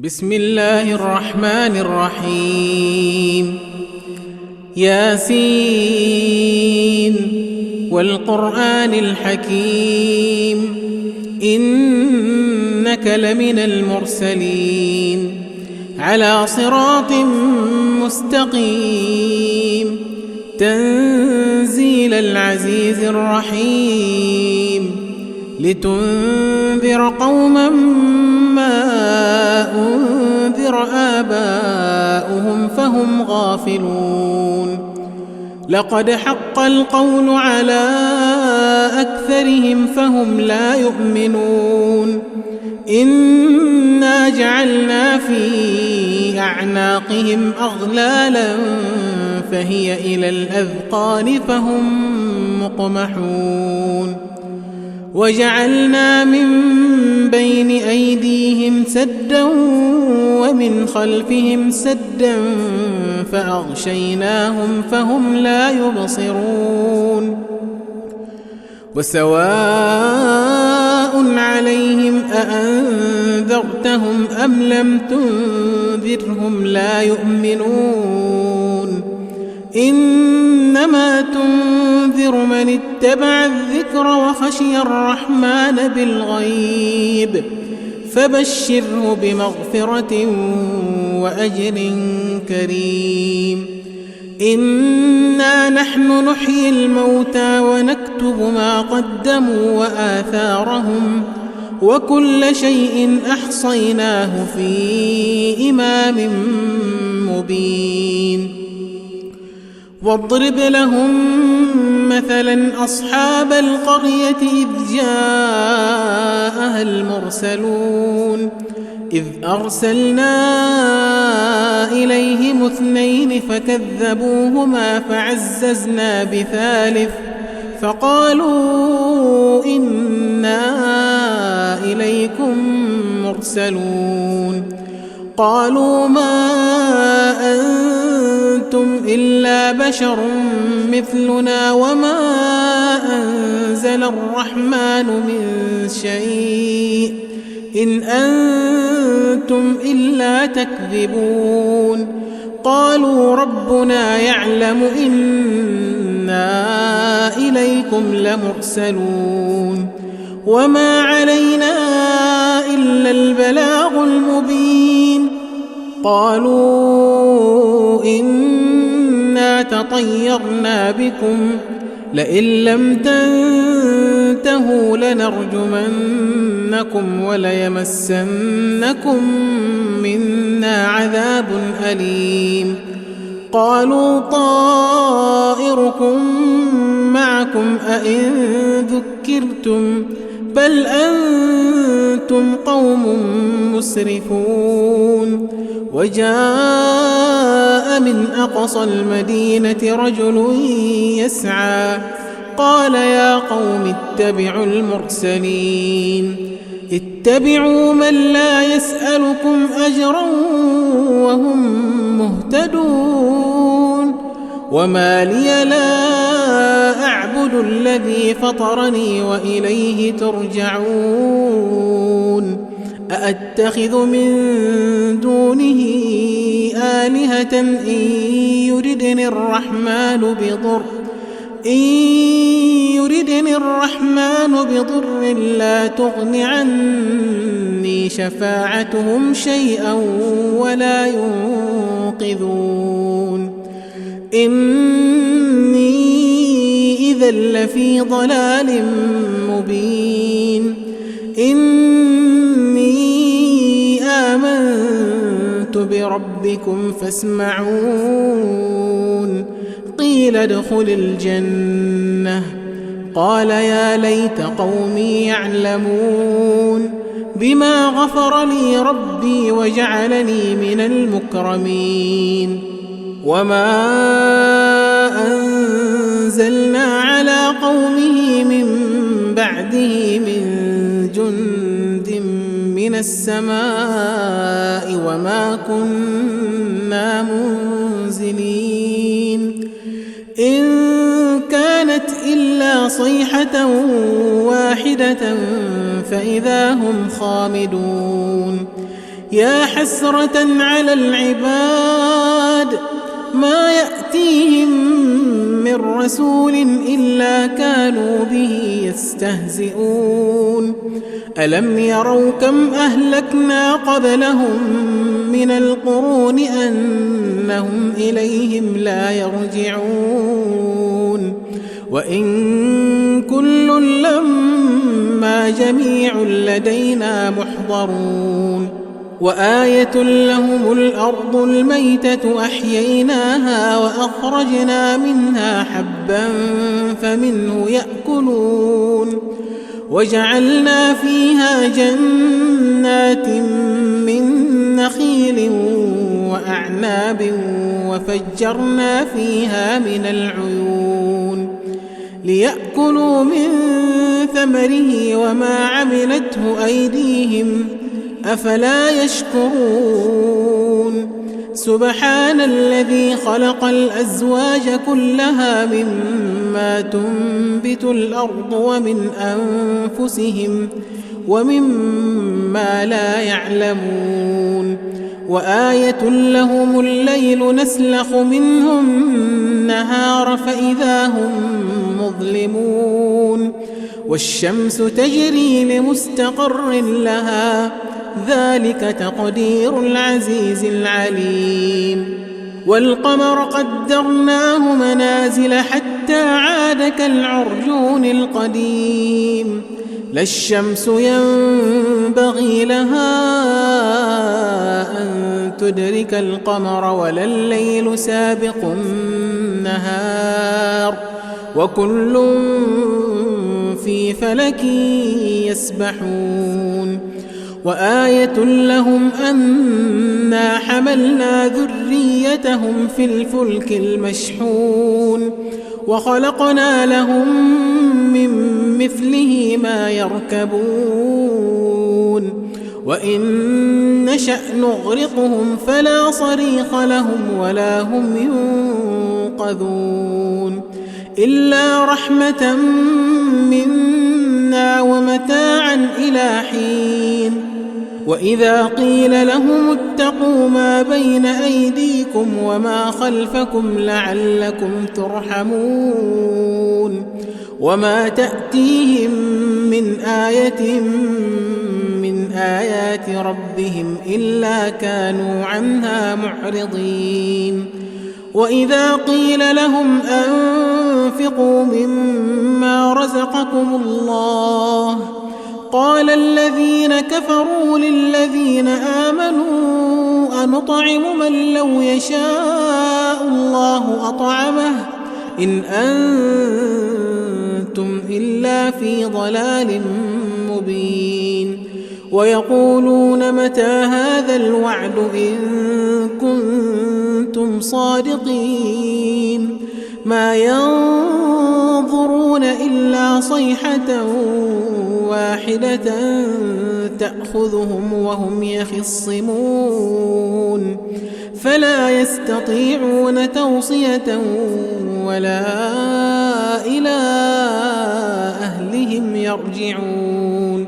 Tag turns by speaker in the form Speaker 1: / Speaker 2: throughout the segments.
Speaker 1: بسم الله الرحمن الرحيم. ياسين والقرآن الحكيم إنك لمن المرسلين على صراط مستقيم تنزيل العزيز الرحيم لتنذر قوما ما أنذر آباؤهم فهم غافلون. لقد حق القول على أكثرهم فهم لا يؤمنون. إنا جعلنا في أعناقهم أغلالا فهي إلى الأذقان فهم مقمحون. وجعلنا من بين أيديهم سدا ومن خلفهم سدا فأغشيناهم فهم لا يبصرون. وسواء عليهم أأنذرتهم أم لم تنذرهم لا يؤمنون. إنما تنذر من اتبع الذكر وخشي الرحمن بالغيب فبشره بمغفرة وأجر كريم. إنا نحن نحيي الموتى ونكتب ما قدموا وآثارهم وكل شيء أحصيناه في إمام مبين. واضرب لهم مثلا أصحاب القرية إذ جاءها المرسلون إذ أرسلنا إليهم اثنين فكذبوهما فعززنا بثالث فقالوا إنا إليكم مرسلون. قالوا ما أنتم إلا بشر مثلنا وما أنزل الرحمن من شيء إن أنتم إلا تكذبون. قالوا ربنا يعلم إنا إليكم لمرسلون وما علينا إلا البلاغ المبين. قالوا إنا تطيرنا بكم لئن لم تنتهوا لنرجمنكم وليمسنكم منا عذاب أليم. قالوا طائركم معكم أئن ذكرتم بل أنتم قوم مسرفون. وجاء من أقصى المدينة رجل يسعى قال يا قوم اتبعوا المرسلين اتبعوا من لا يسألكم أجرا وهم مهتدون. وما لي لا أعبد الذي فطرني وإليه ترجعون. أأتخذ من دونه آلهة إن يردني الرحمن بضر لا تغن عني شفاعتهم شيئا ولا ينقذون. إني إذا لفي ضلال مبين. إني آمنت بربكم فاسمعون. قيل ادخل الجنة قال يا ليت قومي يعلمون بما غفر لي ربي وجعلني من المكرمين. وما أنزلنا على قومه من بعده من جند من السماء وما كنا منزلين. إن كانت إلا صيحة واحدة فإذا هم خامدون يا حسرة على العباد ما يأتيهم من رسول إلا كانوا به يستهزئون ألم يروا كم أهلكنا قبلهم من القرون أنهم إليهم لا يرجعون وإن كل لما جميع لدينا محضرون وآية لهم الأرض الميتة أحييناها وأخرجنا منها حبا فمنه يأكلون وجعلنا فيها جنات من نخيل وأعناب وفجرنا فيها من العيون ليأكلوا من ثمره وما عملته أيديهم أفلا يشكرون سبحان الذي خلق الأزواج كلها مما تنبت الأرض ومن أنفسهم ومما لا يعلمون وآية لهم الليل نسلخ منه النهار فإذا هم مظلمون والشمس تجري لمستقر لها ذلك تقدير العزيز العليم والقمر قدرناه منازل حتى عاد كالعرجون القديم لا الشمس ينبغي لها أن تدرك القمر ولا الليل سابق النهار وكل في فلك يسبحون وآية لهم أنا حملنا ذريتهم في الفلك المشحون وخلقنا لهم من مثله ما يركبون وإن نشأ نغرقهم فلا صريخ لهم ولا هم ينقذون إلا رحمة منا ومتاعا إلى حين وإذا قيل لهم اتقوا ما بين أيديكم وما خلفكم لعلكم ترحمون وما تأتيهم من آية من آيات ربهم إلا كانوا عنها معرضين وإذا قيل لهم أنفقوا مما رزقكم الله قال الذين كفروا للذين آمنوا أنطعم من لو يشاء الله أطعمه إن أنتم إلا في ضلال مبين ويقولون متى هذا الوعد إن كنتم صادقين ما ينظرون إلا صيحة واحدة تأخذهم وهم يخصمون فلا يستطيعون توصية ولا إلى أهلهم يرجعون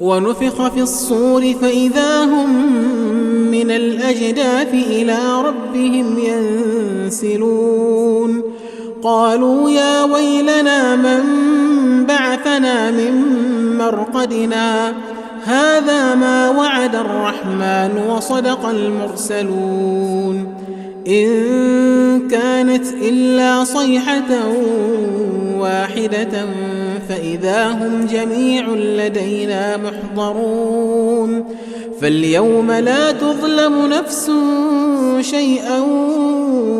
Speaker 1: ونفخ في الصور فإذا هم من الأجداث إلى ربهم ينسلون قالوا يا ويلنا من بعثنا من مرقدنا هذا ما وعد الرحمن وصدق المرسلون إن كانت إلا صيحة واحدة فإذا هم جميع لدينا محضرون فاليوم لا تظلم نفس شيئا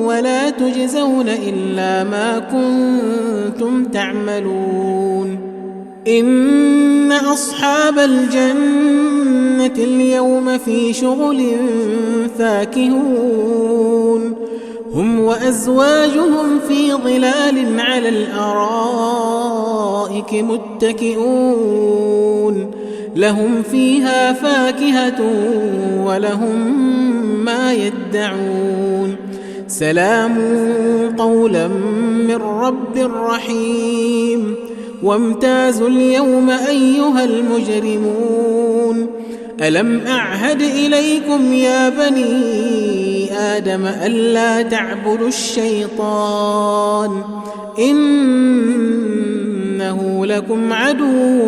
Speaker 1: ولا تجزون إلا ما كنتم تعملون إن أصحاب الجنة اليوم في شغل فاكهون هم وأزواجهم في ظلال على الأرائك متكئون لهم فيها فاكهة ولهم ما يدعون سلام قولا من رب رحيم وامتازوا اليوم أيها المجرمون ألم أعهد إليكم يا بني آدم ألا تعبدوا الشيطان إنه لكم عدو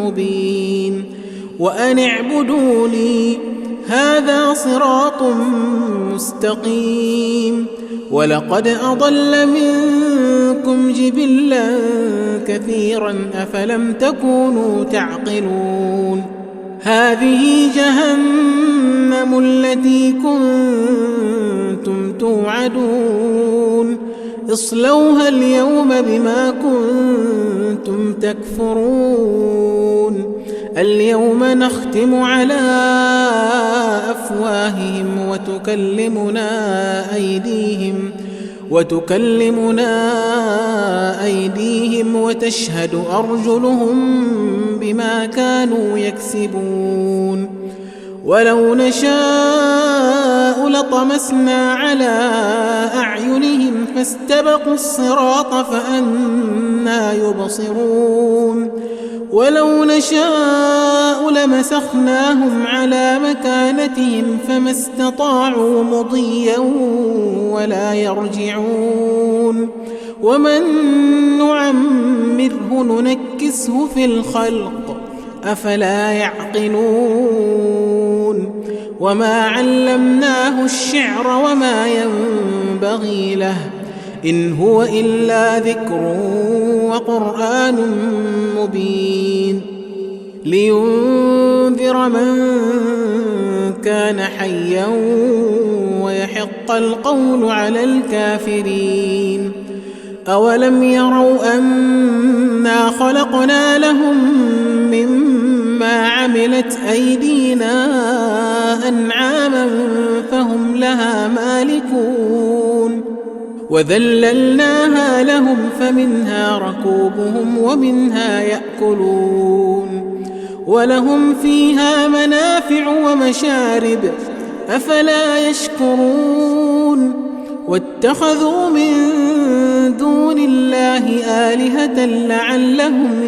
Speaker 1: مبين وأن اعبدوني هذا صراط مستقيم ولقد أضل منكم جبلا كثيرا أفلم تكونوا تعقلون هذه جهنم التي كنتم توعدون اصلوها اليوم بما كنتم تكفرون اليوم نختم على أفواههم وتكلمنا أيديهم وتشهد أرجلهم بما كانوا يكسبون ولو نشاء لطمسنا على أعينهم فاستبقوا الصراط فأنى يبصرون ولو نشاء لمسخناهم على مكانتهم فما استطاعوا مضيا ولا يرجعون ومن نعمره ننكسه في الخلق أفلا يعقلون وما علمناه الشعر وما ينبغي له إن هو إلا ذكر وقرآن مبين لينذر من كان حيا ويحق القول على الكافرين أولم يروا أنا خلقنا لهم مما عملت أيدينا أنعاما فهم لها مالكون وذللناها لهم فمنها ركوبهم ومنها يأكلون ولهم فيها منافع ومشارب أفلا يشكرون واتخذوا من دون الله آلهة لعلهم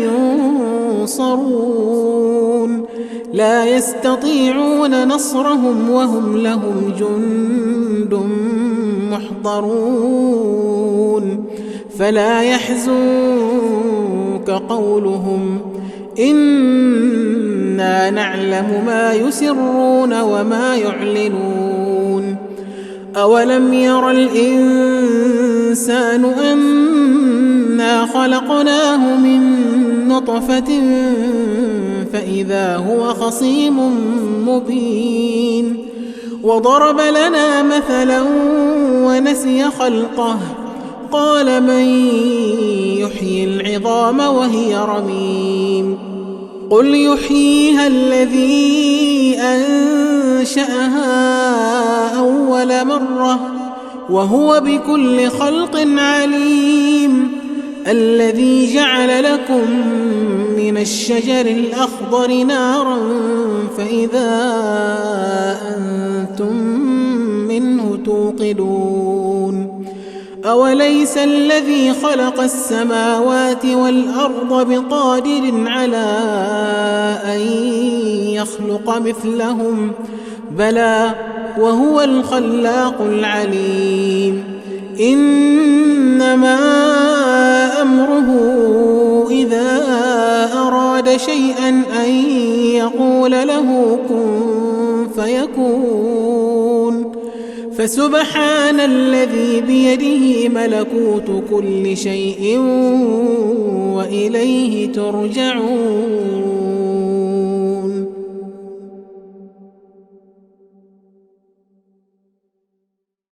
Speaker 1: ينصرون لا يستطيعون نصرهم وهم لهم جند محضرون فلا يحزنك قولهم إنا نعلم ما يسرون وما يعلنون أولم ير الإنسان أنا خلقناه من نطفة فإذا هو خصيم مبين وضرب لنا مثلا ونسي خلقه قال من يحيي العظام وهي رميم قل يحييها الذي أنشأها أول مرة وهو بكل خلق عليم الذي جعل لكم من الشجر الأخضر نارا فإذا أنتم منه توقدون أوليس الذي خلق السماوات والأرض بقادر على أن يخلق مثلهم بلى وهو الخلاق العليم إنما أمره إذا أراد شيئا أن يقول له كن فيكون فسبحان الذي بيده ملكوت كل شيء وإليه ترجعون